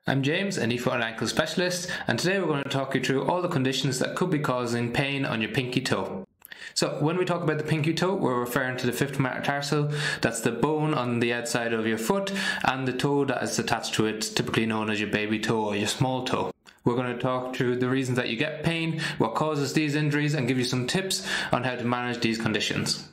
I'm James, a knee, foot and ankle specialist, and today we're going to talk you through all the conditions that could be causing pain on your pinky toe. So when we talk about the pinky toe, we're referring to the fifth metatarsal. That's the bone on the outside of your foot, and the toe that is attached to it, typically known as your baby toe or your small toe. We're going to talk through the reasons that you get pain, what causes these injuries, and give you some tips on how to manage these conditions.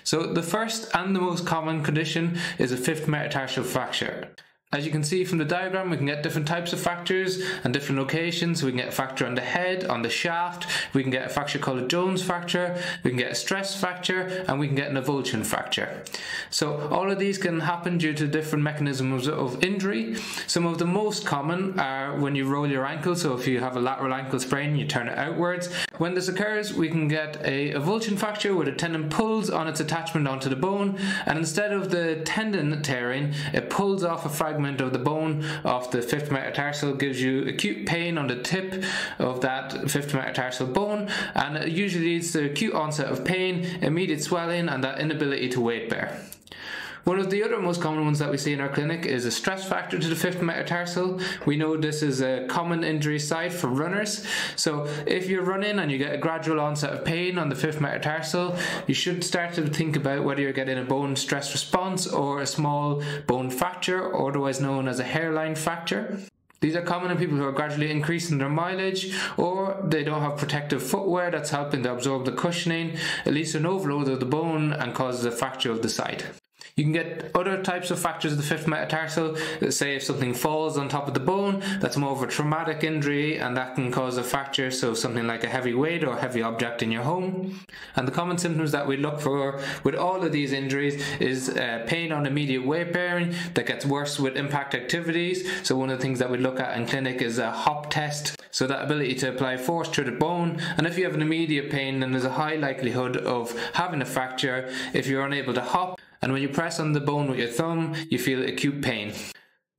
So the first and the most common condition is a fifth metatarsal fracture. As you can see from the diagram, we can get different types of fractures and different locations. We can get a fracture on the head, on the shaft, we can get a fracture called a Jones fracture, we can get a stress fracture, and we can get an avulsion fracture. So all of these can happen due to different mechanisms of injury. Some of the most common are when you roll your ankle, so if you have a lateral ankle sprain, you turn it outwards. When this occurs, we can get a avulsion fracture where the tendon pulls on its attachment onto the bone, and instead of the tendon tearing, it pulls off a fragment of the bone off the fifth metatarsal, gives you acute pain on the tip of that fifth metatarsal bone, and it usually leads to acute onset of pain, immediate swelling, and that inability to weight bear. One of the other most common ones that we see in our clinic is a stress fracture to the fifth metatarsal. We know this is a common injury site for runners. So if you're running and you get a gradual onset of pain on the fifth metatarsal, you should start to think about whether you're getting a bone stress response or a small bone fracture, otherwise known as a hairline fracture. These are common in people who are gradually increasing their mileage, or they don't have protective footwear that's helping to absorb the cushioning. It leads to an overload of the bone and causes a fracture of the site. You can get other types of fractures of the fifth metatarsal. Say if something falls on top of the bone, that's more of a traumatic injury, and that can cause a fracture, so something like a heavy weight or heavy object in your home. And the common symptoms that we look for with all of these injuries is pain on immediate weight bearing that gets worse with impact activities. So one of the things that we look at in clinic is a hop test, so that ability to apply force to the bone. And if you have an immediate pain, then there's a high likelihood of having a fracture if you're unable to hop, and when you press on the bone with your thumb, you feel acute pain.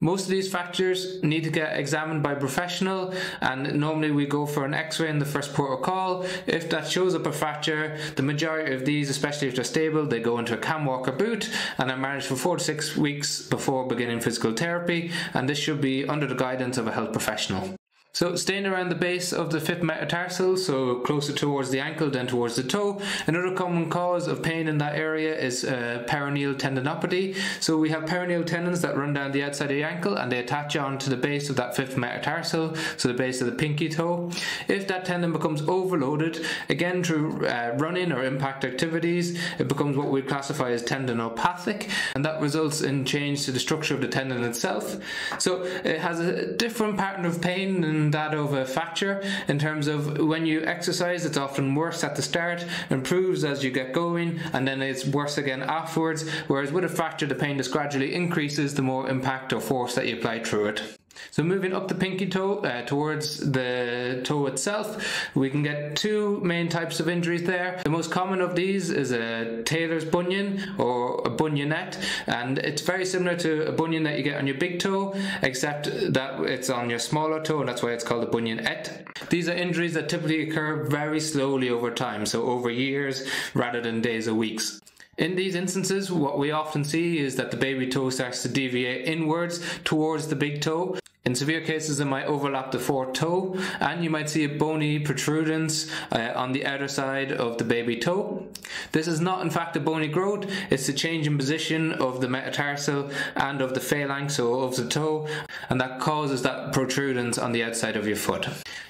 Most of these fractures need to get examined by a professional, and normally we go for an x-ray in the first port of call. If that shows up a fracture, the majority of these, especially if they're stable, they go into a cam walker boot and are managed for 4 to 6 weeks before beginning physical therapy, and this should be under the guidance of a health professional. So staying around the base of the fifth metatarsal, so closer towards the ankle than towards the toe, another common cause of pain in that area is peroneal tendinopathy. So we have peroneal tendons that run down the outside of the ankle and they attach on to the base of that fifth metatarsal, so the base of the pinky toe. If that tendon becomes overloaded, again through running or impact activities, it becomes what we classify as tendinopathic, and that results in change to the structure of the tendon itself. So it has a different pattern of pain than that of a fracture, in terms of when you exercise, it's often worse at the start, improves as you get going, and then it's worse again afterwards, whereas with a fracture the pain just gradually increases the more impact or force that you apply through it. So moving up the pinky toe towards the toe itself, we can get two main types of injuries there. The most common of these is a Tailor's bunion or a bunionette, and it's very similar to a bunion that you get on your big toe, except that it's on your smaller toe, and that's why it's called a bunionette. These are injuries that typically occur very slowly over time, so over years rather than days or weeks. In these instances, what we often see is that the baby toe starts to deviate inwards towards the big toe. In severe cases, it might overlap the fourth toe, and you might see a bony protrudence on the outer side of the baby toe. This is not in fact a bony growth, it's a change in position of the metatarsal and of the phalanx, so of the toe, and that causes that protrudence on the outside of your foot.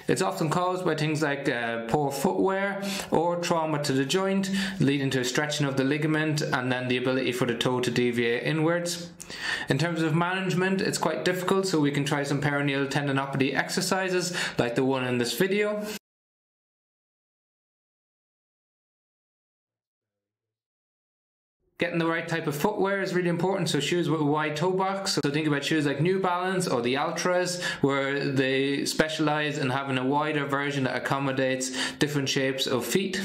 It's often caused by things like poor footwear or trauma to the joint, leading to a stretching of the ligament and then the ability for the toe to deviate inwards. In terms of management, it's quite difficult, so we can try some peroneal tendinopathy exercises like the one in this video. Getting the right type of footwear is really important, so shoes with a wide toe box. So think about shoes like New Balance or the Altras, where they specialize in having a wider version that accommodates different shapes of feet.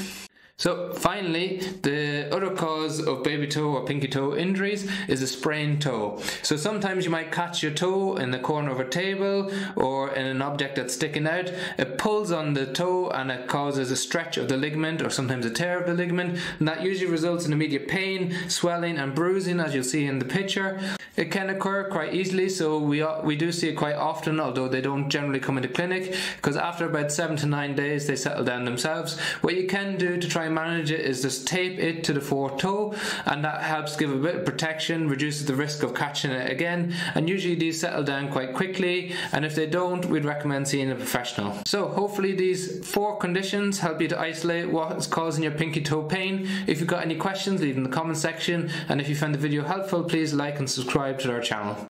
So finally, the other cause of baby toe or pinky toe injuries is a sprained toe. So sometimes you might catch your toe in the corner of a table or in an object that's sticking out. It pulls on the toe and it causes a stretch of the ligament or sometimes a tear of the ligament, and that usually results in immediate pain, swelling and bruising, as you'll see in the picture. It can occur quite easily, so we do see it quite often, although they don't generally come into clinic, because after about 7 to 9 days they settle down themselves. What you can do to try and manage it is just tape it to the fourth toe, and that helps give a bit of protection, reduces the risk of catching it again, and usually these settle down quite quickly, and if they don't, we'd recommend seeing a professional. So hopefully these 4 conditions help you to isolate what is causing your pinky toe pain. If you've got any questions, leave them in the comment section, and if you found the video helpful, please like and subscribe to our channel.